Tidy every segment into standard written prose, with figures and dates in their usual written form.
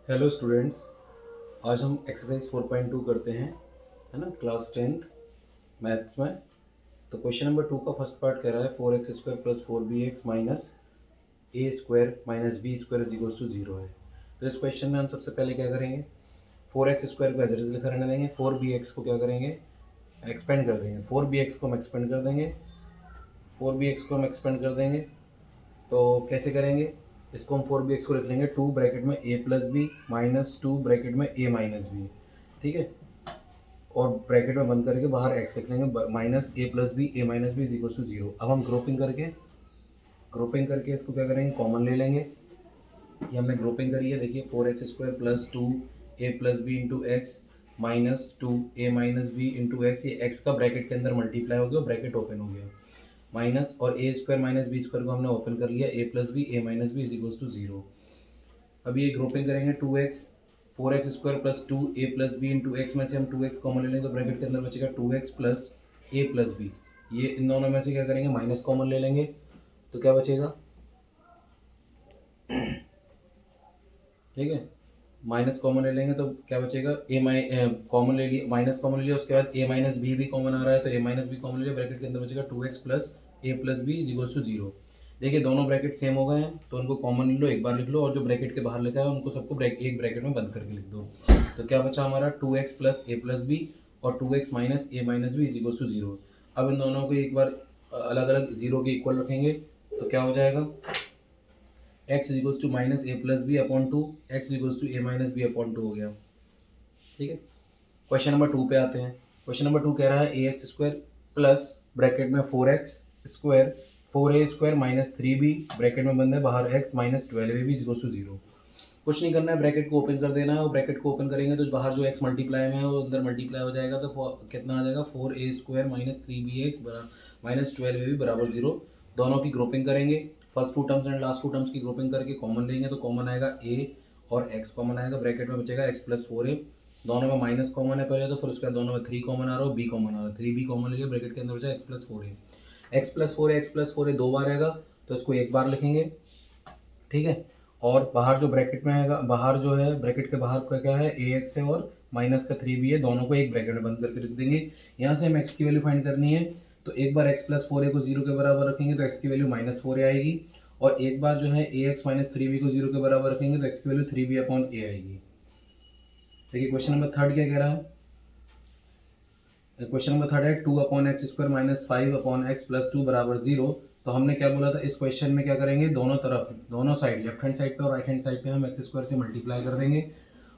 Hello students, आज हम exercise 4.2 करते हैं, है ना, क्लास 10th मैथ्स में। तो क्वेश्चन नंबर 2 का फर्स्ट पार्ट कह रहा है 4x² plus 4bx minus a² minus b² is equals to 0 है। तो इस क्वेश्चन में हम सबसे पहले क्या करेंगे, 4x² को एज इट इज लिखा रहने देंगे, 4bx को क्या करेंगे, एक्सपेंड कर देंगे। 4bx को हम एक्सपेंड कर देंगे, 4bx को हम एक्सपेंड कर देंगे। तो कैसे करेंगे, इसको हम 4bx को लिख लेंगे 2 ब्रैकेट में a plus b minus 2 bracket में a माइनस बी, ठीक है। और ब्रैकेट में बंद करके बाहर x लिख लेंगे, minus a plus b a minus b is equal to 0। अब हम ग्रुपिंग करके इसको क्या करेंगे, कॉमन ले लेंगे। ये हमने ग्रुपिंग करी है, देखिए 4x² plus 2 a plus b into x minus 2 a minus b into x. ये x का ब्रैकेट के अंदर मल्टीप्लाई हो गया, ब्रैकेट ओपन हो गया, माइनस और a² माइनस b² को हमने ओपन कर लिया, a plus b a minus b is equal to 0। अब ये ग्रुपिंग करेंगे 2x 4x² plus 2 a plus b into x में से हम 2x कॉमन ले लेंगे, तो ब्रैकेट के अंदर बचेगा 2x plus a plus B. ये इन दोनों में से क्या करेंगे, माइनस कॉमन ले लेंगे, तो क्या बचेगा, ठीक है। माइनस कॉमन ले लेंगे तो क्या बचेगा, कॉमन ले लिया, माइनस कॉमन ले लिया, उसके बाद a माइनस बी भी कॉमन आ रहा है तो a माइनस बी कॉमन ले लिया, ब्रैकेट के अंदर बचेगा 2x plus a plus b is equal to 0। देखिए दोनों ब्रैकेट सेम हो गए हैं तो उनको कॉमन ले लो, एक बार लिख लो, और जो ब्रैकेट के बाहर लिखा है उनको सबको एक ब्रैकेट में बंद करके लिख दो। तो क्या बचा हमारा 2x plus a plus b और 2x minus a minus b is equal to 0। अब इन दोनों को एक बार अलग अलग जीरो के इक्वल रखेंगे तो क्या हो जाएगा, x is equal to minus a plus b upon 2, x is equal to a minus b upon 2 हो गया, ठीक है। क्वेश्चन नंबर 2 पे आते हैं। क्वेश्चन नंबर 2 कह रहा है ax² प्लस ब्रैकेट में 4x² 4a² minus 3b bracket में बंद है बाहर x minus 12ab is equal to 0। कुछ नहीं करना है, ब्रैकेट को ओपन कर देना है, और ब्रैकेट को ओपन करेंगे तो बाहर जो x मल्टीप्लाई में है वो अंदर मल्टीप्लाई हो जाएगा, तो कितना आ जाएगा 4a² minus 3bx minus 12ab बराबर 0। दोनों की ग्रुपिंग करेंगे, first two terms and last two terms की ग्रुपिंग करके कॉमन लेंगे, तो कॉमन आएगा a और x कॉमन आएगा, ब्रैकेट में बचेगा x प्लस 4a। दोनों में माइनस कॉमन है पहले, तो फिर उसके बाद दोनों में 3 कॉमन आ रहा है, b कॉमन आ रहा है, 3b कॉमन ले लिया, ब्रैकेट के अंदर बचा x plus 4a। x plus 4a x plus 4a दो बार आएगा तो इसको एक बार लिखेंगे, ठीक है। और बाहर जो ब्रैकेट में आएगा, बाहर जो है ब्रैकेट के बाहर का क्या है, ax है और माइनस का 3b है, दोनों को एक ब्रैकेट में बंद करके रख देंगे। यहाँ से हम x की वैल्यू फाइंड करनी है, तो एक बार x प्लस 4a को 0 के बराबर रखेंगे तो x की वैल्यू माइनस 4a आएगी, और एक बार जो है ax माइनस 3b को 0 के बराबर रखेंगे तो x की वैल्यू 3b अपॉन a आएगी। देखिए क्वेश्चन नंबर 3 क्या कह रहा है, क्वेश्चन नंबर 3 है 2 upon x square minus 5 upon x plus 2 बराबर 0। तो हमने क्या बोला था, इस क्वेश्चन में क्या करेंगे, दोनों तरफ दोनों साइड लेफ्ट हैंड साइड पे और राइट हैंड साइड पे हम एक्स स्क्वायर से मल्टीप्लाई कर देंगे,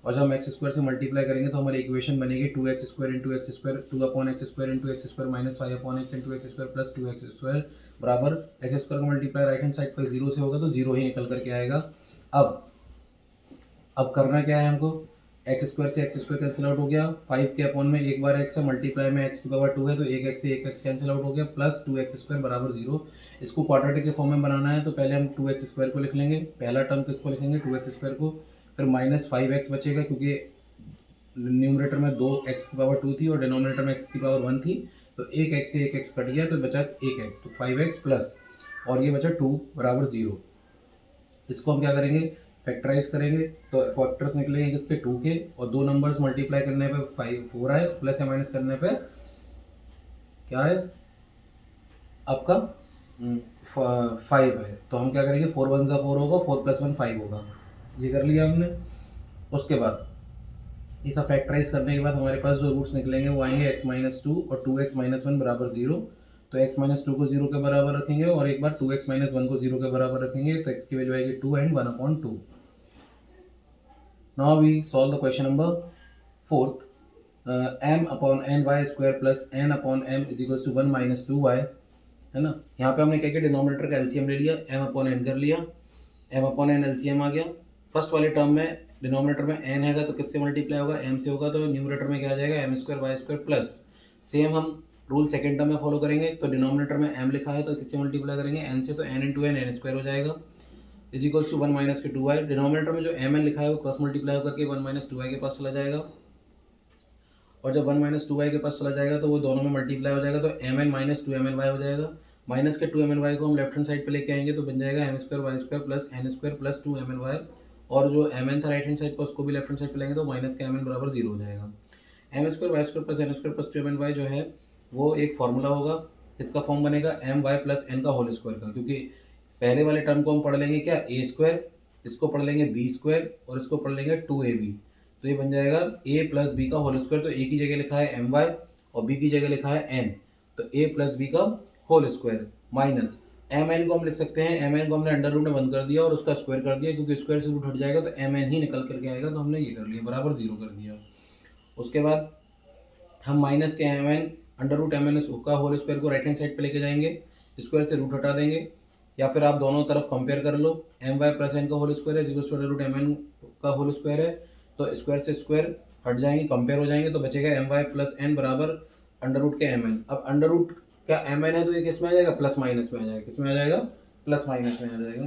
और जब हम एक्स स्क्वायर से मल्टीप्लाई करेंगे तो हमारी इक्वेशन बनेगी 2x² into x square 2 upon x square into x square minus 5 upon x into x square plus 2x² बराबर एक्स स्क्वायर का मल्टीप्लाई राइट हैंड साइड पर 0 से होगा तो 0 ही निकल करके आएगा। अब करना क्या है हमको, एक्स स्क्वायर से एक्स स्क्वायर कैंसिल आउट हो गया, 5 के अपॉन में एक बार एक्स है, मल्टीप्लाई में एक्स की पावर 2 है तो एक एक्स से एक एक्स कैंसिल आउट हो गया, प्लस 2x² बराबर 0। इसको क्वाड्रेटिक के फॉर्म में बनाना है तो पहले हम 2x² को लिख लेंगे, पहला टर्म किसको लिखेंगे 2x² को, फिर माइनस 5x बचेगा क्योंकि न्यूमरेटर में 2x की पावर 2 थी और डिनोमिनेटर में x की पावर 1 थी, तो एक एक्स से एक एक्स कट गया तो बचा एक एक्स, तो 5x प्लस और ये बचा 2 बराबर 0। इसको हम क्या करेंगे, फैक्टराइज करेंगे तो फैक्टर्स निकलेंगे किसके 2 के, और दो नंबर्स मल्टीप्लाई करने पे 4 आए, प्लस या माइनस करने पे क्या है आपका 5 है। तो हम क्या करेंगे 4 1 ज़ा 4 होगा, 4 प्लस 1 5 होगा, ये कर लिया हमने। उसके बाद इसे फैक्टराइज करने के बाद हमारे पास जो रूट्स निकलेंगे वो आएंगे x माइनस 2 और 2x माइनस 1 बराबर 0। तो x माइनस 2 को 0 के बराबर रखेंगे और एक बार 2x माइनस 1 को 0 के बराबर रखेंगे तो x की वैल्यू आएगी 2 and 1 upon 2। Now we solve the question number 4th. M upon n y square plus n upon m is equals to 1 minus 2y, है ना। यहाँ पे हमने क्या किया, डिनोमिनेटर का एलसीएम ले लिया, m अपॉन n कर लिया, m अपॉन n एलसीएम आ गया। फर्स्ट वाले टर्म में डिनोमिनेटर में n हैगा तो किससे मल्टीप्लाई होगा, m से होगा, तो न्यूमरेटर में क्या आ जाएगा m² y² प्लस। सेम हम रूल सेकेंड टर्म में फॉलो करेंगे, तो डिनोमिनेटर में m लिखा है तो किससे मल्टीप्लाई करेंगे n से, तो n इंटू n n² हो जाएगा इज इक्वल्स टू 1 माइनस के 2y। डिनोमिनेटर में जो एम एन लिखा है वो क्रॉस मल्टीप्लाई होकर के 1 माइनस 2y के पास चला जाएगा, और जब 1 माइनस 2y के पास चला जाएगा तो वो दोनों में मल्टीप्लाई हो जाएगा, तो एम एन माइनस 2mny हो जाएगा। माइनस के 2mny को हम लेफ्ट हैंड साइड पे लेके आएंगे तो बन जाएगा m² y² plus n² plus 2mny और जो एम एन था राइट हैंड साइड पर उसको भी लेफ्ट हैंड साइड पर लेंगे तो माइनस का एम एन बराबर 0 हो जाएगा। M square y square plus n square plus 2mn जो है वो एक फॉर्मूला होगा, इसका फॉर्म बनेगा एम वाई प्लस एन का होल स्क्वायर का, क्योंकि पहले वाले टर्म को हम पढ़ लेंगे क्या ए स्क्वायर, इसको पढ़ लेंगे बी स्क्वायर और इसको पढ़ लेंगे 2ab, तो ये बन जाएगा a प्लस बी का होल स्क्वायर। तो a की जगह लिखा है एम वाई और b की जगह लिखा है n, तो a प्लस बी का whole square minus m n को हम लिख सकते हैं, एम एन को हमने अंडर रूट में बंद कर दिया और उसका स्क्वायर कर दिया, क्योंकि स्क्वायर से रूट हट जाएगा तो एम एन ही निकल करके आएगा, तो हमने ये कर लिया बराबर 0 कर दिया। उसके बाद हम माइनस के m n under root m n का होल स्क्वायर को राइट हैंड साइड पे लेके जाएंगे, स्क्वायर से रूट हटा देंगे, या फिर आप दोनों तरफ कंपेयर कर लो, एम वाई प्लस एन का होल स्क्वायर है equals to under root m n का होल स्क्वायर है, तो स्क्वायर से स्क्वायर हट जाएंगे, कंपेयर हो जाएंगे, तो बचेगा एम वाई प्लस एन बराबर अंडर रूट के एम एन। अब अंडर रूट का एम एन है तो ये किस में आ जाएगा, प्लस माइनस में आ जाएगा, किस में आ जाएगा, प्लस माइनस में आ जाएगा।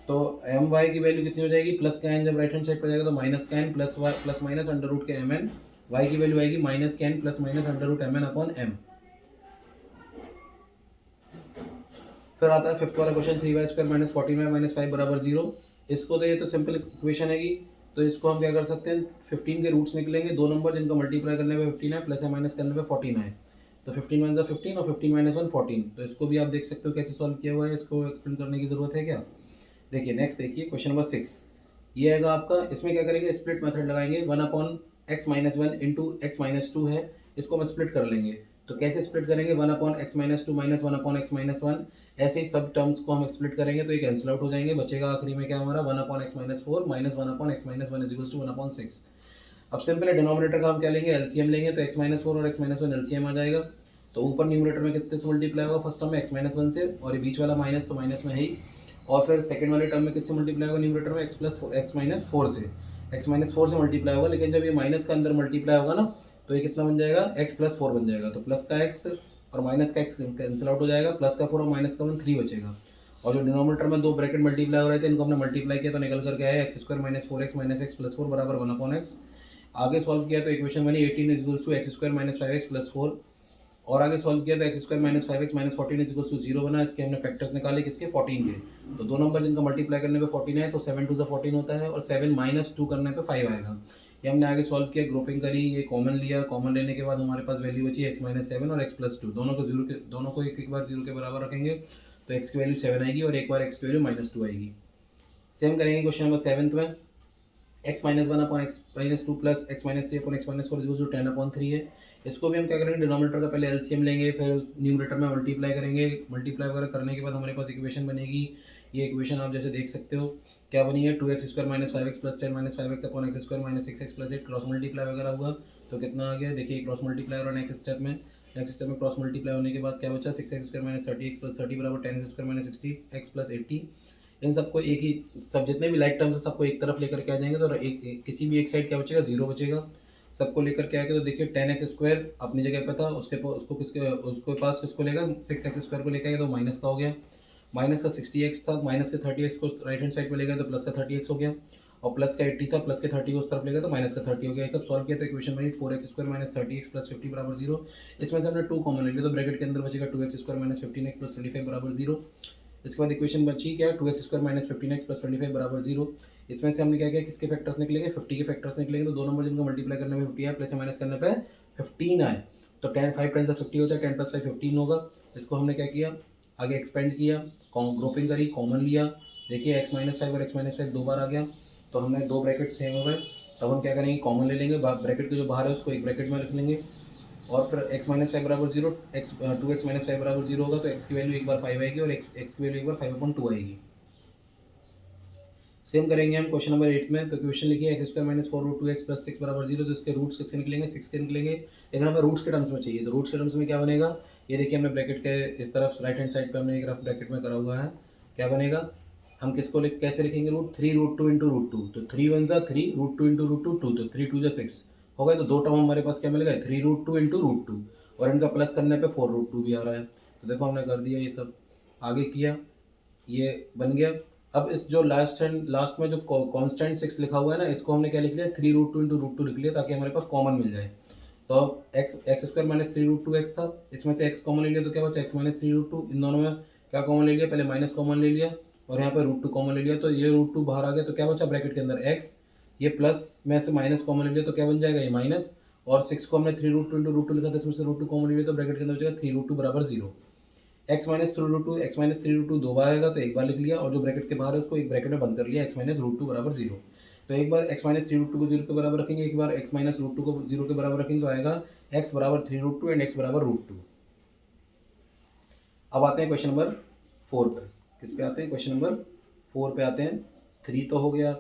तो एम वाई की वैल्यू कितनी हो जाएगी, प्लस का एन जब राइट हैंड साइड पर जाएगा तो माइनस का n plus y plus minus under root के एम एन, वाई की वैल्यू आएगी माइनस के n plus minus under root m n upon m. फिर आता है फिफ्थ वाला question, 3y square minus 14y minus 5 बराबर 0। इसको तो ये तो सिंपल इक्वेशन है, तो इसको हम क्या कर सकते हैं, 15 के रूट्स निकलेंगे, दो नंबर जिनका मल्टीप्लाई करने पे 15 है प्लस या माइनस करने पे 14 है, तो 15 वन 15 और 15 माइनस 1 14। तो इसको भी आप देख सकते हो कैसे सॉल्व किया हुआ है, इसको एक्सप्लेन करने की जरूरत है क्या। देखिए नेक्स्ट देखिए क्वेश्चन नंबर 6, ये आएगा आपका, इसमें क्या करेंगे, स्प्लिट मेथड लगाएंगे, 1/x-1 इंटू x-2 है, इसको हम स्प्लिट कर लेंगे, तो कैसे स्प्लिट करेंगे, 1/x-2 माइनस 1/x-1, ऐसे ही सब टर्म्स को हम स्प्लिट करेंगे तो ये कैंसिल आउट हो जाएंगे, बचेगा आखिरी में क्या हमारा 1/x-4 minus 1/x-1 equals to 1/6। अब सिंपल है, डिनोमिनेटर का हम क्या लेंगे, एलसीएम लेंगे, तो x-4 और x-1 एलसीएम आ जाएगा, तो ऊपर न्यूमरेटर में कितने से मल्टीप्लाई होगा, फर्स्ट टर्म में x-1 से, और ये बीच वाला माइनस तो माइनस में है ही, और फिर सेकंड वाले टर्म में किससे मल्टीप्लाई होगा, न्यूमरेटर में x-4 से, x-4 से मल्टीप्लाई होगा, लेकिन जब ये माइनस का अंदर मल्टीप्लाई होगा ना तो ये कितना बन जाएगा, x+4 बन जाएगा, तो प्लस का x और माइनस का x कैंसिल आउट हो जाएगा, प्लस का 4 और माइनस का 1 3 बचेगा, और जो डिनोमिनेटर में दो ब्रैकेट मल्टीप्लाई हो रहे थे इनको हमने मल्टीप्लाई किया तो निकल करके आया x² minus 4x minus x plus 4 बराबर 1/x। आगे सॉल्व किया तो इक्वेशन बनी 18 is equals to x² minus 5x plus 4, और आगे सॉल्व किया तो x² minus 5x minus 14 is equals to 0 बना, इसके हमने फैक्टर्स निकाले किसके, 14 के, तो दो नंबर जिनका मल्टीप्लाई करने पे 14 है तो 7 टू 14 होता है, और 7 माइनस 2 करने पे 5 आएगा। ये हमने आगे सॉल्व किया, ग्रुपिंग करी, ये कॉमन लिया, कॉमन लेने के बाद हमारे पास वैल्यू बची x-7 और x+2, दोनों को एक बार 0 के बराबर रखेंगे तो x की वैल्यू 7 आएगी और एक बार x की वैल्यू -2 आएगी। सेम करेंगे क्वेश्चन नंबर 7 में, x-1/x-2 plus x-3/x-4 equals to 10/3 है, इसको भी हम क्या करेंगे, डिनोमिनेटर का पहले एलसीएम लेंगे, फिर न्यूमरेटर में मल्टीप्लाई करेंगे, मल्टीप्लाई वगैरह करने के बाद हमारे पास इक्वेशन बनेगी, ये इक्वेशन आप जैसे देख सकते हो क्या बनी है, 2x² minus 5x plus 10 minus 5x upon x² minus 6x plus 8, cross multiply वगैरह हुआ तो कितना आ गया, देखिए क्रॉस मल्टीप्लाई और नेक्स्ट स्टेप में क्रॉस मल्टीप्लाई होने के बाद क्या बचा, 6x² माइनस 30x प्लस 30 बराबर 10x² माइनस 60x प्लस 80। इन सबको एक ही, सब जितने भी लाइक टर्म्स है सबको एक तरफ लेकर के आ जाएंगे, तो किसी भी एक साइड क्या बचेगा, 0 बचेगा, सबको लेकर के आएगा, तो देखिए 10x² अपनी जगह पे था, उसके पास किसको लेगा, 6x² को लेकर आएगा तो माइनस का हो गया, माइनस का 60x था, माइनस के 30x को राइट हैंड साइड पे ले गया तो प्लस का 30x हो गया, और प्लस का 80 था, प्लस के 30 को उस तरफ ले गया तो माइनस का 30 हो गया। ये सब सॉल्व किया तो इक्वेशन बनी 4x² माइनस 30x प्लस 50 बराबर 0। इसमें से हमने 2 कॉमन ले लिया तो ब्रैकेट के अंदर बचेगा 2x² माइनस 15x प्लस 25 बराबर 0। इसके बाद इक्वेशन बची क्या, 2x² माइनस 15x प्लस 25 बराबर 0। इसमें से हमने क्या किया, किसके फैक्टर्स निकलेंगे, 50 के फैक्टर्स निकलेंगे, तो दो नंबर जिनको मल्टीप्लाई करने में 50 आए प्लस या माइनस करने पे 15 आए, तो 5 टाइम्स 50 होता है, 10 प्लस 5 15 होगा। इसको हमने क्या किया, आगे एक्सपेंड किया, ग्रुपिंग करी, कॉमन लिया, देखिए x-5 और x-5 दो बार आ गया, तो हमने दो ब्रैकेट सेम हो गए, तब हम क्या करेंगे, कॉमन ले लेंगे, ब्रैकेट के जो बाहर है उसको एक ब्रैकेट में रख लेंगे, और फिर x-5 बराबर 0, 2x-5 बराबर 0 होगा तो x की वैल्यू एक बार 5 आएगी और x की वैल्यू एक बार 5/2 आएगी। सेम करेंगे हम क्वेश्चन नंबर 8 में, तो क्वेश्चन लिखिए x² माइनस 4√2x प्लस 6 बराबर 0, तो इसके रूट्स किसके निकलेंगे, 6 के निकलेंगे, लेकिन हमें रूट्स के टर्म्स में चाहिए, तो रूट्स के टर्म्स में क्या बनेगा, ये देखिए हमने ब्रैकेट के इस तरफ राइट हैंड साइड पे हमने एक रफ ब्रैकेट में करा हुआ है, क्या बनेगा, हम किसको कैसे लिखेंगे रूट, 3√2 इंटू √2, तो 3 1 3, √2 इंटू √2 2, तो 3 2 6 हो गए, तो दो टर्म हमारे पास क्या मिल गए, 3√2 इंटू √2, और इनका प्लस करने पे 4√2 भी आ रहा है, तो देखो हमने कर दिया ये सब, आगे किया, ये बन गया। अब इस जो लास्ट में जो कांस्टेंट 6 लिखा हुआ है ना, इसको हमने क्या लिख लिया, 3√2 इंटू √2 लिख लिया ताकि हमारे पास कॉमन मिल जाए, तो अब x² माइनस 3√2x था, इसमें से x कॉमन ले लिया तो क्या बचा, x माइनस 3√2, इन दोनों में क्या कॉमन ले लिया, पहले माइनस कॉमन ले लिया, और यहाँ पे रूट टू कॉमन ले लिया तो ये रूट टू बाहर आ गया, तो क्या बचा ब्रैकेट के अंदर x, ये प्लस में से माइनस कॉमन ले लिया तो क्या बन जाएगा ये माइनस, और 6 को हमने 3√2 इंटू रूट टू लिखा था, इसमें से रूट टू कॉमन ले लिया तो ब्रैकेट के अंदर बचेगा 3√2 बराबर 0। x माइनस 3√2 x माइनस 3√2 दो बार आएगा तो एक बार लिख लिया, और जो ब्रैकेट के बाहर है उसको एक ब्रैकेट में बंद कर लिया, x माइनस रूट टू बराबर 0। तो एक बार x माइनस 3√2 को 0 के बराबर रखेंगे, एक बार x माइनस रूट टू को 0 के बराबर रखेंगे, तो आएगा x बराबर 3√2 एंड x बराबर √2। अब आते हैं क्वेश्चन नंबर 4 पे। किस पे आते हैं? क्वेश्चन नंबर 4 पे आते हैं। 3 तो हो गया,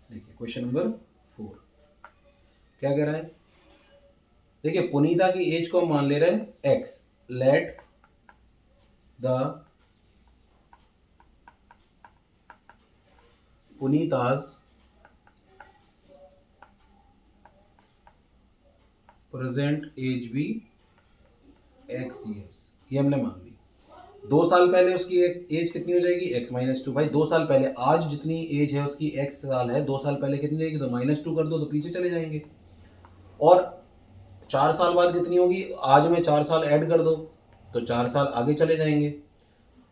देखिए क्वेश्चन नंबर 4 क्या कह रहा है। देखिए पुनीता की एज को हम मान ले रहे हैं x, let the Punita's present age भी x ईयर्स, ये हमने मान ली। 2 साल पहले उसकी एज कितनी हो जाएगी x माइनस टू। भाई 2 साल पहले, आज जितनी एज है उसकी x साल है, 2 साल पहले कितनी रहेगी, तो -2 कर दो तो पीछे चले जाएंगे। और 4 साल बाद कितनी होगी, आज में 4 साल ऐड कर दो तो 4 साल आगे चले जाएंगे।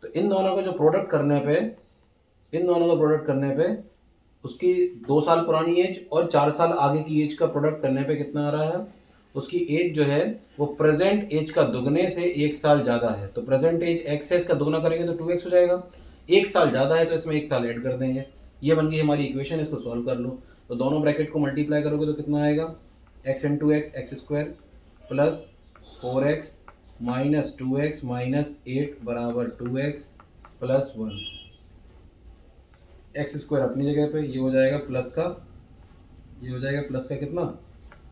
तो इन दोनों का जो प्रोडक्ट करने पे, इन दोनों का प्रोडक्ट करने पे उसकी 2 साल पुरानी एज और 4 साल आगे की एज का प्रोडक्ट करने पे कितना आ रहा है, उसकी एज जो है वो प्रेजेंट एज का दुगने से 1 साल ज़्यादा है। तो प्रेजेंट एज x है, इसका दुगना करेंगे तो 2x हो जाएगा। 1 साल ज़्यादा है तो इसमें 1 साल ऐड कर देंगे। ये बन गई हमारी इक्वेशन, इसको सॉल्व कर लो। तो दोनों ब्रैकेट को मल्टीप्लाई करोगे तो कितना आएगा, x into x x square plus 4x minus 2x minus 8 बराबर 2x प्लस 1। एक्स स्क्वायर अपनी जगह पे, ये हो जाएगा प्लस का, ये हो जाएगा प्लस का कितना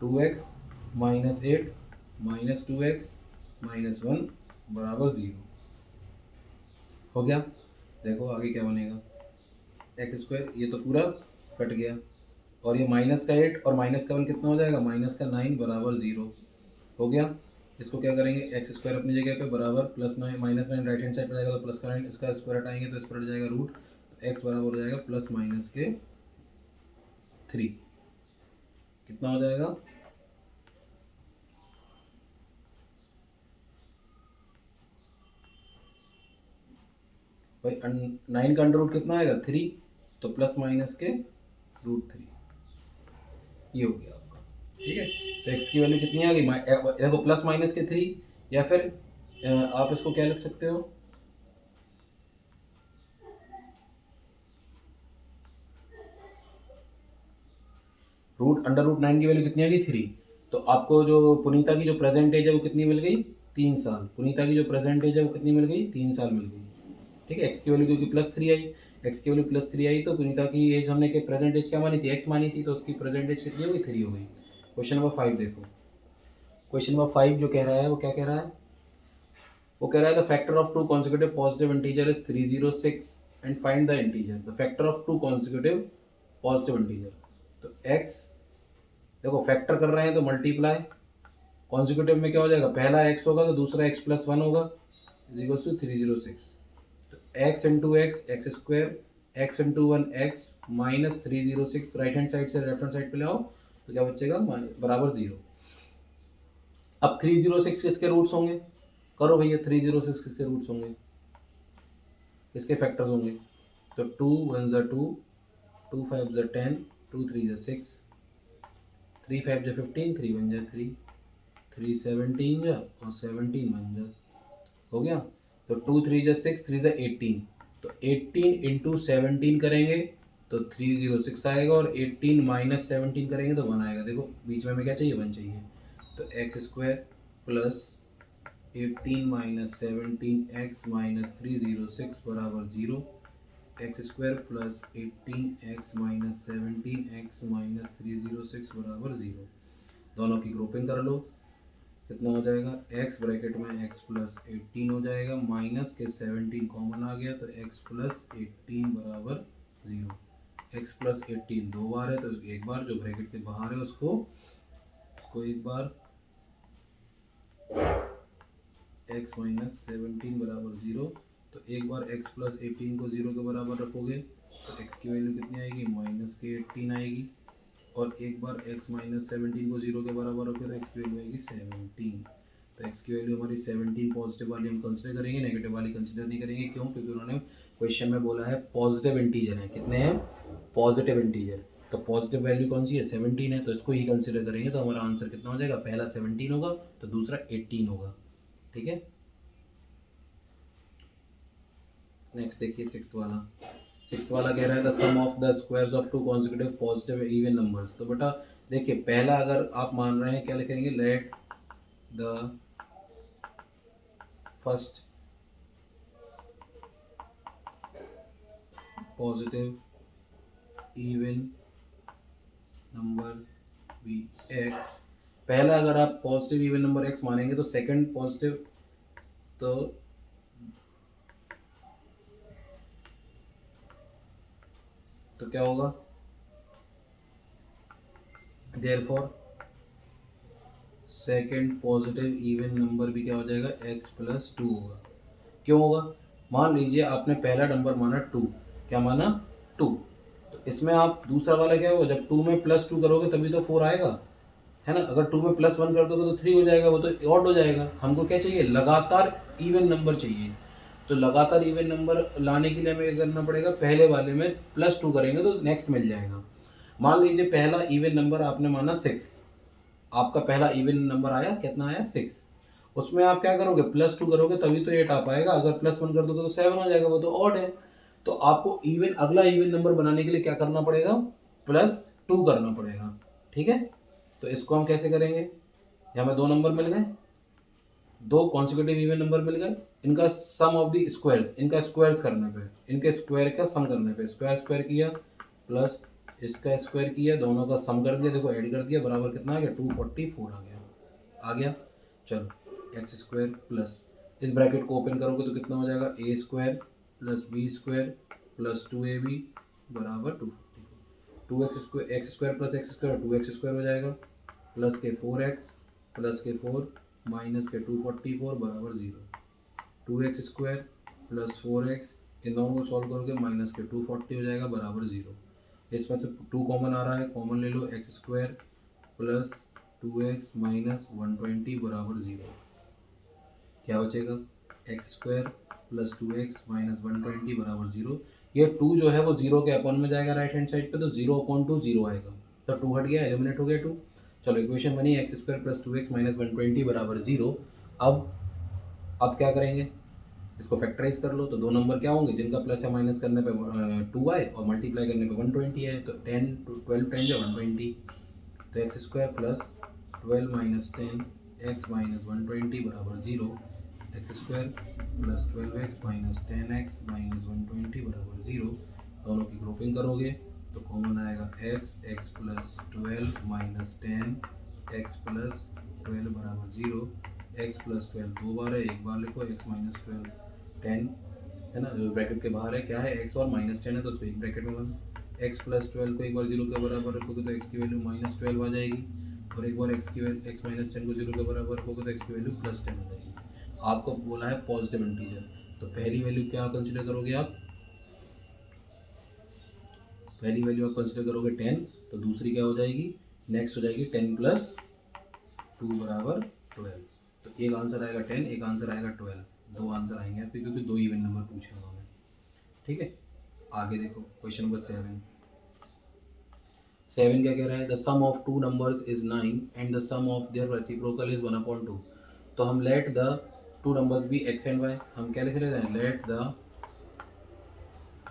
2x minus 8 minus 2x minus 1 बराबर 0 हो गया। देखो आगे क्या बनेगा, एक्स स्क्वायर ये तो पूरा कट गया, और ये माइनस का 8 और माइनस का 1 कितना हो जाएगा, माइनस का 9 बराबर 0 हो गया। इसको क्या करेंगे, एक्स स्क्वायर अपनी जगह पे बराबर plus 9 minus 9 right hand side पर जाएगा तो प्लस का 9, इसका स्क्वायर हटाएंगे तो इस पर हट जाएगा रूट, एक्स बराबर हो जाएगा प्लस माइनस के 3। कितना हो जाएगा, भाई 9 का अंडर रूट कितना आएगा 3, तो प्लस माइनस के √3, ये हो गया आपका। ठीक है, तो x की वैल्यू कितनी आ गई, देखो प्लस माइनस के 3, या फिर आप इसको क्या लिख सकते हो, रूट अंडर रूट 9 की वैल्यू कितनी आ गई 3। तो आपको जो पुनीता की जो प्रेजेंट एज है वो कितनी मिल गई, 3 साल। पुनीता की जो प्रेजेंट एज है वो कितनी मिल गई, 3 साल मिल गई। ठीक है, एक्स की वैल्यू क्योंकि +3 आई, एक्स की वैल्यू +3 आई तो पुनीता की एज हमने के प्रेजेंट एज क्या मानी थी, एक्स मानी थी, तो उसकी प्रेजेंट एज कितनी हो गई, 3 हो गई। क्वेश्चन नंबर 5 देखो। क्वेश्चन नंबर 5 जो कह रहा है वो क्या कह रहा है, वो कह रहा है the factor of to consecutive positive integer is 306 and find the integer. The factor of to consecutive positive integer, तो एक्स, देखो फैक्टर कर रहे हैं तो मल्टीप्लाई, कॉन्सिक्यूटिव में क्या हो जाएगा, पहला x होगा तो दूसरा x प्लस 1 होगा, इज इक्वल टू 306। तो x into x x square, x into 1 x minus 306, right hand side से लेफ्ट हैंड साइड पे ले आओ तो क्या बचेगा, बराबर 0। अब 306 किसके रूट्स होंगे, करो भैया, 306 किसके रूट्स होंगे, किसके फैक्टर्स होंगे, तो 2 1 ज़ा 2, 2 5 ज़ा 10, 2 3 ज़ा 6, 3 5 ज़ा 15, 3 1 ज़ा 3, 3 17 जा और 17 1 जा, हो गया। तो 2 3 जा 6, 3 जा 18, तो 18 इंटू 17 करेंगे तो 306 आएगा, और 18 माइनस 17 करेंगे तो 1 आएगा। देखो बीच में हमें क्या चाहिए, 1 चाहिए, तो x square plus 18 minus 17 x minus 306 बराबर 0, x square plus 18 x minus 17 x minus 306 बराबर 0। दोनों की ग्रुपिंग कर लो, कितना हो जाएगा, x ब्रैकेट में x प्लस 18 हो जाएगा, माइनस के 17 कॉमन आ गया तो x प्लस 18 बराबर 0। x प्लस 18 दो बार है तो एक बार जो ब्रैकेट के बाहर है उसको एक बार, x माइनस 17 बराबर 0, तो एक बार x प्लस 18 को 0 के बराबर रखोगे तो x की वैल्यू कितनी आएगी, माइनस के 18 आएगी। और एक बार x माइनस 17 को 0 के बराबर रखे तो x की वैल्यू आएगी 17। तो x की वैल्यू हमारी 17 पॉजिटिव वाली हम कंसिडर करेंगे, नेगेटिव वाली कंसिडर नहीं करेंगे। क्यों? क्योंकि उन्होंने क्वेश्चन में बोला है पॉजिटिव इंटीजर है। कितने हैं? Positive integer. तो पॉजिटिव वैल्यू कौन सी है? 17 है, तो इसको ही कंसिडर करेंगे। तो हमारा आंसर कितना हो जाएगा? पहला 17 होगा तो दूसरा 18 होगा। ठीक है, नेक्स्ट देखिए सिक्स्थ वाला कह रहा है the sum of the squares of two consecutive positive even numbers. तो बेटा देखिए, पहला अगर आप मान रहे हैं, क्या लिखेंगे? Let the first positive even number be x. पहला अगर आप पॉजिटिव इवन नंबर एक्स मानेंगे तो सेकंड पॉजिटिव, तो क्या होगा? Therefore second positive even number भी क्या हो जाएगा? x प्लस 2 होगा। क्यों होगा? मान लीजिए आपने पहला नंबर माना 2, क्या माना? 2। तो इसमें आप दूसरा वाला क्या होगा? जब 2 में प्लस 2 करोगे तभी तो 4 आएगा, है ना? अगर 2 में प्लस 1 कर दोगे तो 3 हो जाएगा, वो तो ऑड हो जाएगा। हमको क्या चाहिए? लगातार इवन नंबर चाहिए। तो लगातार इवन नंबर लाने के लिए हमें क्या करना पड़ेगा? पहले वाले में प्लस 2 करेंगे तो नेक्स्ट मिल जाएगा। मान लीजिए पहला इवन नंबर आपने माना 6, आपका पहला इवन नंबर आया, कितना आया? 6। उसमें आप क्या करोगे? प्लस 2 करोगे तभी तो 8 आ पाएगा। अगर प्लस 1 कर दोगे तो 7 हो जाएगा, वो तो ऑड है। तो आपको इवन अगला इवन नंबर बनाने के लिए क्या करना पड़ेगा? प्लस 2 करना पड़ेगा। ठीक है, तो इसको हम कैसे करेंगे? यहाँ में दो नंबर मिल गए, दो कॉन्सिक्यूटिव इवन नंबर मिल गए, इनका सम ऑफ द स्क्वायर्स, इनका स्क्वायर्स करने पे, इनके स्क्वायर का सम करने पे, स्क्वायर स्क्वायर किया प्लस इसका स्क्वायर किया, दोनों का सम कर दिया, देखो ऐड कर दिया, बराबर कितना आ गया? 244 आ गया। चलो एक्स स्क्वायर प्लस, इस ब्रैकेट को ओपन करोगे तो कितना हो जाएगा? A square plus b square plus 2ab बराबर 244। 2x square plus x square 2x square हो जाएगा, प्लस के 4x प्लस के 4 माइनस के 244 बराबर 0। 2x स्क्वायर प्लस 4x, इन दोनों को सॉल्व करोगे माइनस के 240 हो जाएगा बराबर 0। इसमें से 2 कॉमन आ रहा है, कॉमन ले लो, x square plus 2x minus 120 बराबर 0। क्या बचेगा? X square plus 2x minus 120 बराबर 0। ये 2 जो है वो 0 के अपॉन में जाएगा राइट हैंड साइड पे, तो 0/2 0 आएगा, तो 2 हट गया, एलिमिनेट हो गया 2। चलो इक्वेशन बनी x square plus 2x minus 120 बराबर 0। अब क्या करेंगे? इसको फैक्टराइज कर लो, तो दो नंबर क्या होंगे जिनका प्लस या माइनस करने पे 2 आए और मल्टीप्लाई करने पे 120 आए, तो 10 12 10 या 120। तो x square plus 12 minus 10 x minus 120 बराबर 0। X square plus 12x minus 10x minus 120 बराबर 0। दोनों की ग्रुपिंग करोगे तो कॉमन आएगा x plus 12 minus 10 x plus 12 बराबर 0। x प्लस 12 दो बार है, एक बार लिखो, x माइनस 12 10 है ना, जो ब्रैकेट के बाहर है क्या है? x और माइनस 10 है, तो उसको एक ब्रैकेट में बंद। x प्लस 12 को एक बार 0 के बराबर रखोगे तो x की वैल्यू माइनस 12 आ जाएगी, और एक बार x माइनस 10 को 0 के बराबर रखोगे तो x की वैल्यू प्लस 10 आ जाएगी। आपको बोला है पॉजिटिव इंटीजर, तो पहली वैल्यू क्या कंसिडर करोगे आप? पहली वैल्यू आप कंसिडर करोगे 10, तो दूसरी क्या हो जाएगी? नेक्स्ट हो जाएगी 10 प्लस 2 बराबर 12। तो एक आंसर आएगा 10, एक आंसर आएगा 12, दो आंसर आएंगे आपके, क्योंकि दो इवन नंबर पूछे उन्होंने। ठीक है, आगे देखो क्वेश्चन नंबर 7 क्या कह रहा है? The sum of two numbers is 9 and the sum of their reciprocal is 1/2। तो हम let the two numbers be x and y, हम क्या लिख रहे हैं? Let the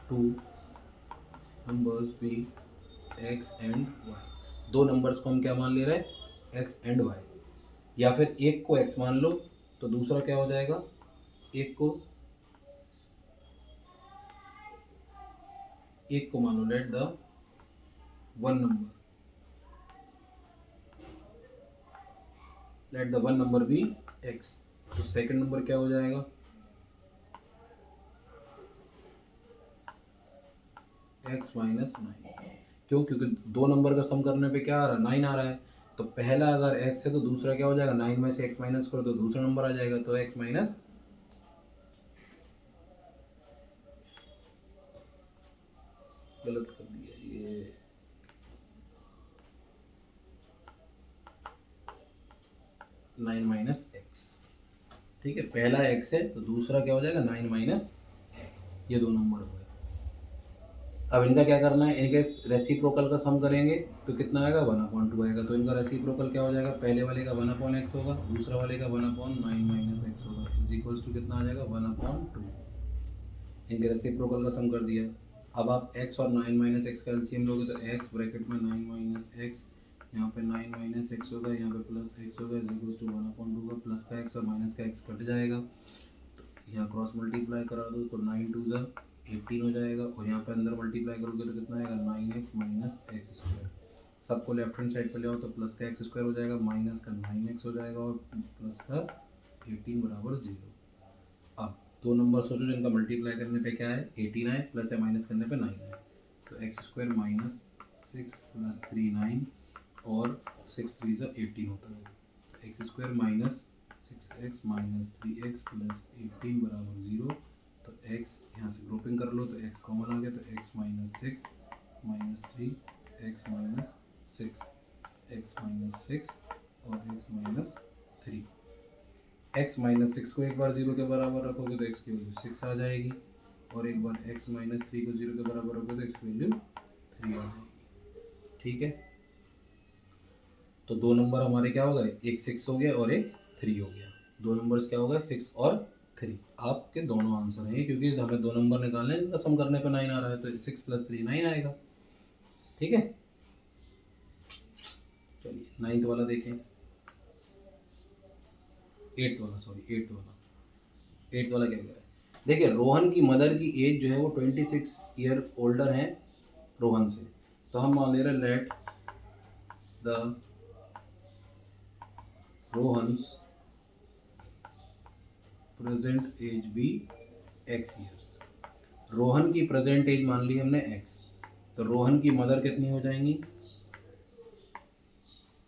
two numbers be x and y. दो नंबर्स को हम क्या मान ले रहे हैं? X and y. या फिर एक को एक्स मान लो तो दूसरा क्या हो जाएगा? एक को मान लो, let the one number be x. तो सेकंड नंबर क्या हो जाएगा? X minus 9। क्यों? क्योंकि दो नंबर का सम करने पे क्या आ रहा है? 9 आ रहा है। तो पहला अगर x है तो दूसरा क्या हो जाएगा? 9 में से x माइनस करो तो दूसरा नंबर आ जाएगा, तो x माइनस, गलत कर दिया ये, 9 माइनस एक्स। ठीक है, पहला एक्स है तो दूसरा क्या हो जाएगा 9 माइनस एक्स। ये दो नंबर हो गए। अब इनका क्या करना है, इनके रेसिप्रोकल का सम करेंगे तो कितना आएगा 1/2 आएगा। तो इनका रेसिप्रोकल क्या हो जाएगा, पहले वाले का 1/x होगा, दूसरा वाले का 1/9 माइनस एक्स होगा, इज इक्वल्स टू कितना आ जाएगा 1/2। इनके रेसिप्रोकल का सम कर दिया। अब आप x और 9 माइनस एक्स का एलसीएम लोगे तो x ब्रैकेट में 9 माइनस एक्स, यहाँ पे 9 माइनस एक्स होगा, यहाँ पे प्लस एक्स होगा, इज इक्वल्स टू 1/2 का प्लस का एक्स और माइनस का एक्स कट जाएगा, तो यहाँ क्रॉस मल्टीप्लाई करा दो तो 9 2 ज़ा 18 हो जाएगा, और यहाँ पे अंदर मल्टीप्लाई करोगे तो कितना आएगा 9x माइनस एक्स स्क्वायर। सबको लेफ्ट हैंड साइड पे ले आओ तो प्लस का एक्स स्क्वायर हो जाएगा, माइनस का 9x हो जाएगा, और प्लस का 18 बराबर 0। अब दो नंबर सोचो जिनका मल्टीप्लाई करने पे क्या है 18 आए, प्लस या माइनस करने पे 9 आए, तो एक्स स्क्वायर माइनस 6 प्लस 3 9, और 6 3 ज़ा 18 होता है, तो x square minus 6x minus 3x plus 18 बराबर 0। तो x यहाँ से ग्रुपिंग कर लो तो x कॉमन आ गया, तो x minus 6 minus 3 x minus 6 x minus 6 और x माइनस 3। x माइनस 6 को एक बार 0 के बराबर रखोगे तो x की वैल्यू 6 आ जाएगी, और एक बार x माइनस 3 को 0 के बराबर रखोगे तो x की वैल्यू 3 आ जाएगी। ठीक है, तो दो नंबर हमारे क्या हो गए, एक 6 हो गया और एक 3 हो गया। दो नंबर्स क्या होगा 6 और 3। आपके दोनों आंसर हैं, क्योंकि हमें दो नंबर निकालने हैं, इनका सम करने पे 9 आ रहा है, तो 6 प्लस 3 9 आएगा। ठीक है, चलिए 9th वाला देखें, 8th वाला, सॉरी 8th वाला। 8th वाला क्या कह रहा है, देखिए रोहन की मदर की एज जो है वो 26 ईयर ओल्डर है रोहन से, तो हम मान ले रहे हैं let the Rohan's present age be x years. Rohan की प्रेजेंट एज मान ली हमने x, तो रोहन की मदर कितनी हो जाएंगी,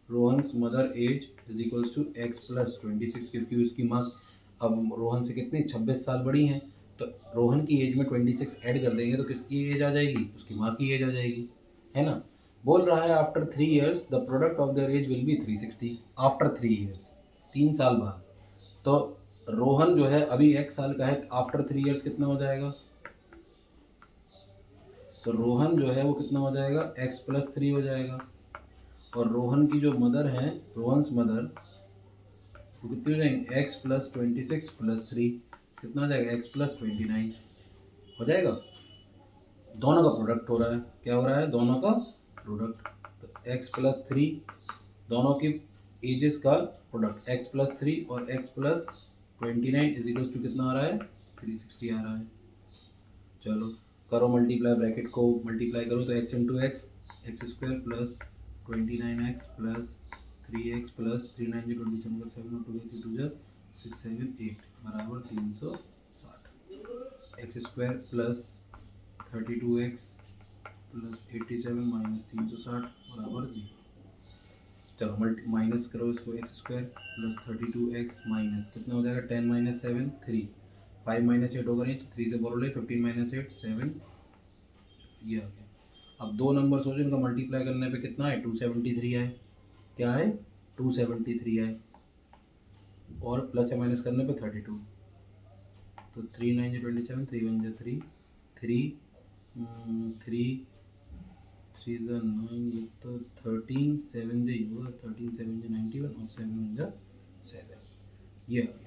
Rohan's mother age is equals to x plus 26, क्योंकि उसकी माँ अब रोहन से कितनी 26 साल बड़ी हैं, तो रोहन की एज में 26 ऐड कर देंगे तो किसकी एज आ जाएगी, उसकी माँ की एज आ जाएगी, है ना। बोल रहा है after 3 years the product of their age will be 360। After 3 years, 3 साल बाद, तो रोहन जो है अभी 1 साल का है, आफ्टर 3 ईयर्स कितना हो जाएगा, तो रोहन जो है वो कितना हो जाएगा x प्लस 3 हो जाएगा, और रोहन की जो मदर है, रोहन्स मदर, वो कितनी हो जाएंगे x प्लस 26 प्लस 3, कितना हो जाएगा x प्लस 29 हो जाएगा। दोनों का प्रोडक्ट हो रहा है, क्या हो रहा है, दोनों का प्रोडक्ट, तो x प्लस 3 दोनों की एजेस का प्रोडक्ट, x प्लस 3 और x plus 29 is equals to कितना आ रहा है 360 आ रहा है। चलो करो मल्टीप्लाई, ब्रैकेट को मल्टीप्लाई करो तो x into x, x square plus 29x plus 3x plus 3 9 जो 27 का 7 और 2 3 2 6 7 8 बराबर 360। X square plus 32x plus 87 minus 360 बराबर 0। चलो मल्टी माइनस करो इसको, x square plus 32x minus कितना हो जाएगा 10 माइनस 7 3, 5 माइनस 8 होगा नहीं तो 3 से बोलो ले, 15 माइनस 8 7, ये आ गया। अब दो नंबर सोचो इनका मल्टीप्लाई करने पे कितना है 273 है, क्या है 273 है, और प्लस या माइनस करने पे 32, तो 3 9 जो 27, 3 1 जो 3 3 3 3 जो 9, ये तो 13 7 जो होगा 13 7 जो 91 और 7 1 जो 7, ये आ गया।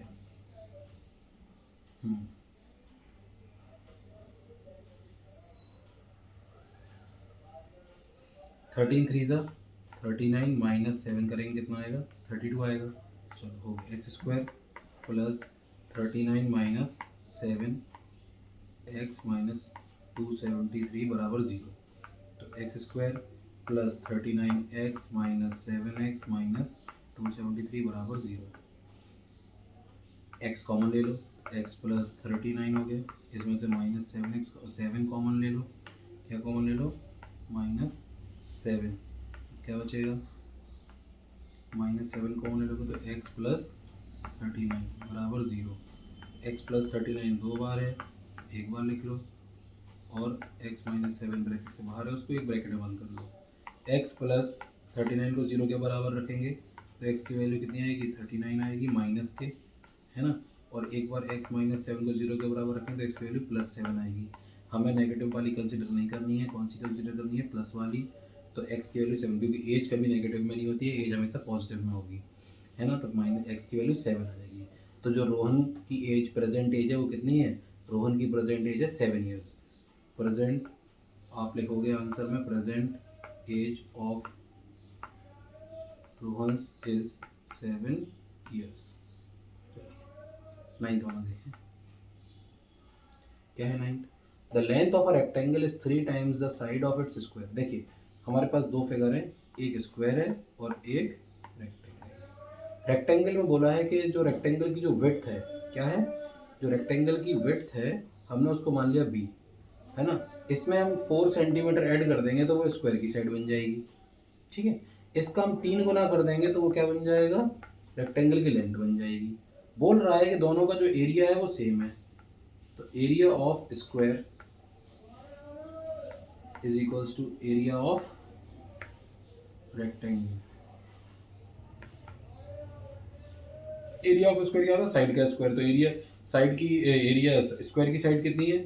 13 3 ज़ा 39 माइनस 7 करेंगे कितना आएगा 32 आएगा। चलो हो गया, x square plus 39 minus 7 x minus 273 बराबर 0, तो x square plus 39 x minus 7 x minus 273 बराबर 0। एक्स कॉमन ले लो, एक्स प्लस 39 हो गया, इसमें से माइनस 7x और 7 कॉमन ले लो, क्या कॉमन ले लो माइनस 7, क्या बचेगा माइनस 7 कॉमन ले लोगे तो x प्लस 39 बराबर 0। एक्स प्लस 39 दो बार है, एक बार लिख लो, और x माइनस 7 ब्रैकेट के बाहर है उसको एक ब्रैकेट में बंद कर लो। x प्लस 39 को 0 के बराबर रखेंगे तो x की वैल्यू कितनी आएगी 39 आएगी माइनस के, है ना। और एक बार x माइनस 7 को 0 के बराबर रखें तो x की वैल्यू +7 आएगी। हमें नेगेटिव वाली कंसिडर नहीं करनी है, कौन सी कंसिडर करनी है, प्लस वाली। तो x की वैल्यू 7, क्योंकि एज कभी नेगेटिव में नहीं होती है, एज हमेशा पॉजिटिव में होगी, है ना। तो माइनस x की वैल्यू 7 आ जाएगी। तो जो रोहन की एज, प्रेजेंट एज है वो कितनी है, रोहन की प्रेजेंट एज है 7 ईयर्स। प्रेजेंट आप लिखोगे आंसर में, present age of Rohan is 7 years. Ninth वाला देखें, क्या है ninth. The length of a rectangle is 3 times the side of its square. देखिए हमारे पास दो फिगर हैं, एक स्क्वायर है और एक रेक्टेंगल। रेक्टेंगल में बोला है कि जो रेक्टेंगल की जो विड्थ है, क्या है, जो रेक्टेंगल की विड्थ है हमने उसको मान लिया b, है ना। इसमें हम 4 सेंटीमीटर ऐड कर देंगे तो वो स्क्वायर की साइड बन जाएगी, ठीक है। इसका हम 3 गुना कर देंगे तो वो क्या बन जाएगा, रेक्टेंगल की लेंथ बन जाएगी। बोल रहा है कि दोनों का जो एरिया है वो सेम है, तो area of square is equals to area of rectangle. Area of square क्या होता है, साइड का स्क्वायर। तो एरिया साइड की, एरिया स्क्वायर की साइड कितनी है,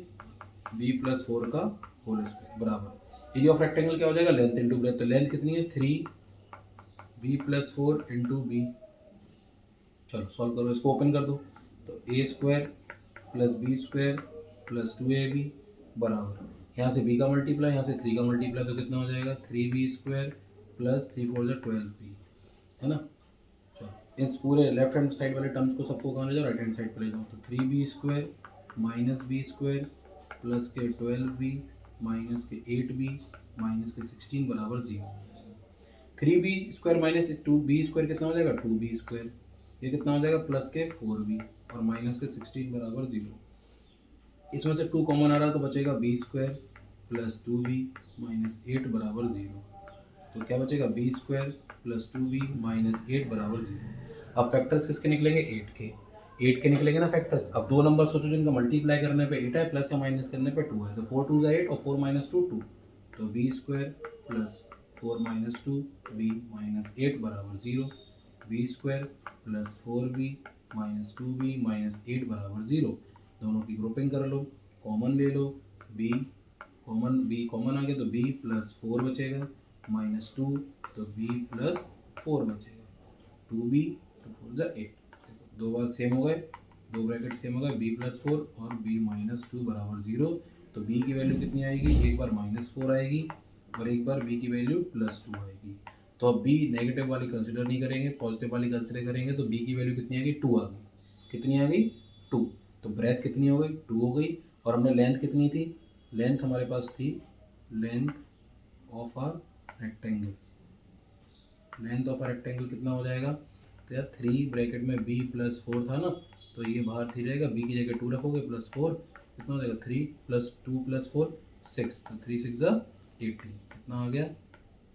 b+4 का होल स्क्वायर बराबर एरिया ऑफ रेक्टेंगल क्या हो जाएगा, लेंथ इंटू ब्रेथ। तो लेंथ कितनी है 3b+4 इंटू बी। चलो सॉल्व करो, इसको ओपन कर दो। तो a² + b² + 2ab बराबर, यहाँ से b का मल्टीप्लाई, यहाँ से 3 का मल्टीप्लाई, तो कितना हो जाएगा 3b² + 3 4 12b, है ना। चलो इस पूरे लेफ्ट हैंड साइड वाले टर्म्स को सबको कहाँ ले जाओ, राइट हैंड साइड पर ले जाओ। तो 3b² - b² प्लस के 12b माइनस के 8b माइनस के 16 बराबर 0। 3b² माइनस 2b² कितना हो जाएगा 2b², ये कितना हो जाएगा प्लस के 4b और माइनस के 16 बराबर 0। इसमें से 2 कॉमन आ रहा है तो बचेगा b² प्लस 2b माइनस 8 बराबर 0। तो क्या बचेगा b² प्लस 2b माइनस 8 बराबर 0। अब फैक्टर्स किसके निकलेंगे, 8 के निकलेंगे ना फैक्टर्स। अब दो नंबर सोचो जिनका मल्टीप्लाई करने पे 8 है, प्लस या माइनस करने पे 2 है। तो 4 2 8 और 4 - 2 2, तो b² प्लस 4 - 2 b माइनस 8 बराबर 0। b² plus 4b minus 2b minus 8 बराबर 0। दोनों की ग्रुपिंग कर लो, कॉमन ले लो, b कॉमन आ गया तो b प्लस 4 बचेगा माइनस 2, तो b प्लस 4 बचेगा, 2b तो 4 जा 8। दो बार सेम हो गए, दो ब्रैकेट सेम हो गए, b + 4 और b - 2 बराबर 0। तो b की वैल्यू कितनी आएगी, एक बार -4 आएगी और एक बार b की वैल्यू +2 आएगी। तो अब b नेगेटिव वाली कंसिडर नहीं करेंगे, पॉजिटिव वाली कंसिडर करेंगे। तो b की वैल्यू कितनी आ गई, 2 आ गई। कितनी आ गई 2। तो ब्रेथ कितनी हो गई 2 हो गई। और हमने लेंथ कितनी थी, लेंथ हमारे पास थी, length of a rectangle, length of a rectangle कितना हो जाएगा, तो यार 3 ब्रैकेट में b + 4 था ना, तो ये बाहर 3 रहेगा, b की जगह 2 रखोगे +4 कितना हो जाएगा, 3 + 2 + 4 6, तो 3 6 जा 18, कितना आ गया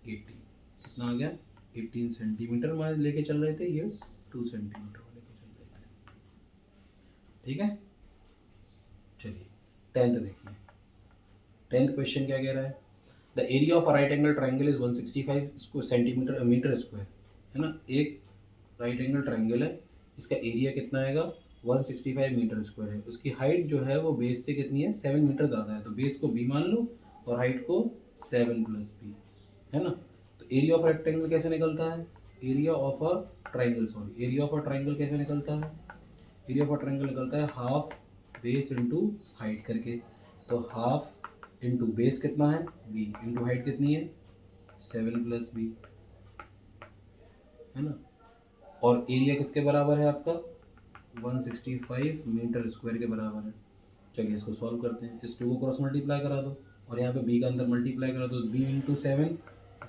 18, कितना आ गया 18 सेंटीमीटर हमारे लेके चल रहे थे, ये 2 सेंटीमीटर लेके चल रहे थे, ठीक है। चलिए 10th देखिए, 10th क्वेश्चन क्या कह रहा है, the area of a right angle triangle is 165 centimetre metre square, है ना। एक राइट एंगल ट्राइंगल है, इसका एरिया कितना आएगा 165 मीटर स्क्वायर है। उसकी हाइट जो है वो बेस से कितनी है 7 मीटर ज़्यादा है, तो बेस को b मान लो और हाइट को 7 + b, है ना। तो एरिया ऑफ रेक्टेंगल कैसे निकलता है, area of a triangle, sorry area of a triangle कैसे निकलता है, एरिया ऑफ अ ट्राइंगल निकलता है हाफ बेस इंटू हाइट करके। तो हाफ इंटू बेस कितना है b इंटू हाइट कितनी है 7 + b, है ना। और एरिया किसके बराबर है आपका 165 मीटर स्क्वायर के बराबर है। चलिए इसको सॉल्व करते हैं, इस 2 को क्रॉस मल्टीप्लाई करा दो और यहाँ पे b का अंदर मल्टीप्लाई करा दो, b into 7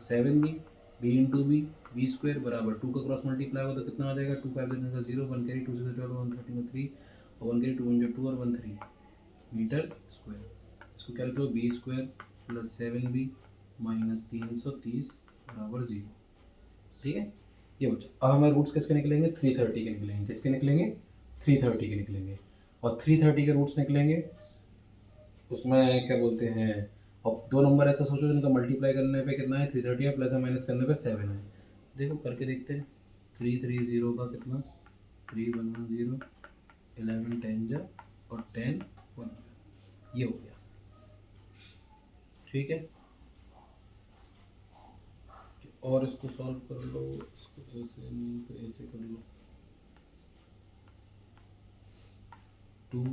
7b, b into b² बराबर 2 का क्रॉस मल्टीप्लाई होगा तो कितना आ जाएगा 2 5 0 1 कैरी 2 6 12 1 13 3 और 1 कैरी 2 1 2 और 1 3 मीटर स्क्वायर। इसको क्या लिख लो b² + 7b - 330 बराबर 0, ठीक है। ये बच्चा, अब हमारे रूट्स किसके निकलेंगे 330 के निकलेंगे, किसके निकलेंगे 330 के निकलेंगे। और 330 के रूट्स निकलेंगे उसमें क्या बोलते हैं, अब दो नंबर ऐसा सोचो जिनका मल्टीप्लाई करने पे कितना है 330 है, प्लस या माइनस करने पे 7 है। देखो करके देखते हैं, 330 का कितना 3110, 11 10 जा और 10 1, ये हो गया। ठीक है, और इसको सॉल्व कर लो, इसको ऐसे नहीं तो ऐसे कर लो। 2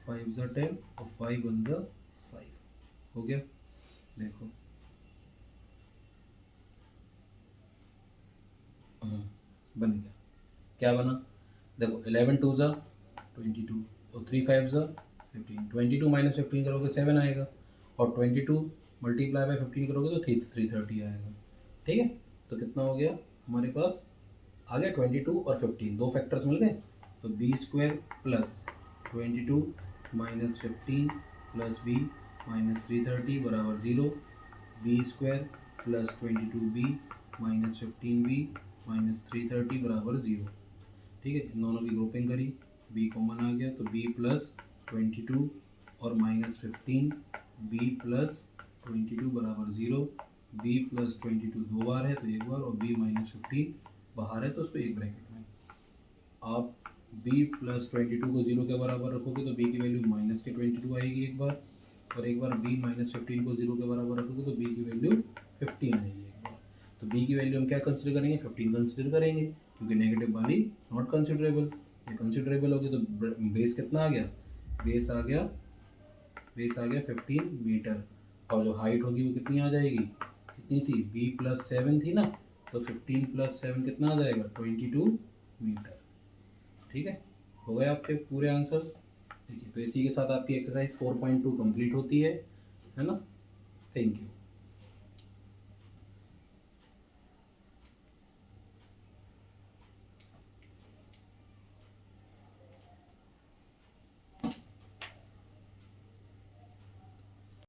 5 जा 10 और 5 1 जा 5, हो गया। देखो हाँ बन गया। क्या बना, देखो 11 2 जा 22 और 3 5 जा 15, 22 माइनस 15 करोगे 7 आएगा, और 22 मल्टीप्लाई बाय 15 करोगे तो 330 आएगा। ठीक है, तो कितना हो गया हमारे पास, आ गया 22 और 15, दो फैक्टर्स मिल गए। तो b square plus 22 minus 15 plus b minus 330 बराबर 0, b square plus 22b minus 15b minus 330 बराबर 0। ठीक है, इन दोनों की ग्रुपिंग करी, b कॉमन आ गया तो b प्लस 22 और माइनस 15, b प्लस 22 बराबर 0, b प्लस 22 दो बार है तो एक बार, और b माइनस 15 बाहर है तो उसको एक ब्रैकेट में। आप b प्लस 22 को 0 के बराबर रखोगे तो b की वैल्यू माइनस के 22 आएगी एक बार, और एक बार b माइनस 15 को 0 के बराबर रखोगे तो b की वैल्यू 15 आएगी एक बार। तो b की वैल्यू हम क्या कंसिडर करेंगे, 15 कंसिडर करेंगे, क्योंकि नेगेटिव वाली नॉट कंसिडरेबल, ये कंसिडरेबल होगी। तो बेस कितना आ गया, बेस आ गया 15 मीटर, और जो हाइट होगी वो कितनी आ जाएगी, कितनी थी, b प्लस 7 थी ना, तो 15 प्लस 7 कितना आ जाएगा 22 मीटर। ठीक है, हो गए आपके पूरे आंसर्स। देखिए, तो इसी के साथ आपकी एक्सरसाइज 4.2 कंप्लीट होती है ना। Thank you.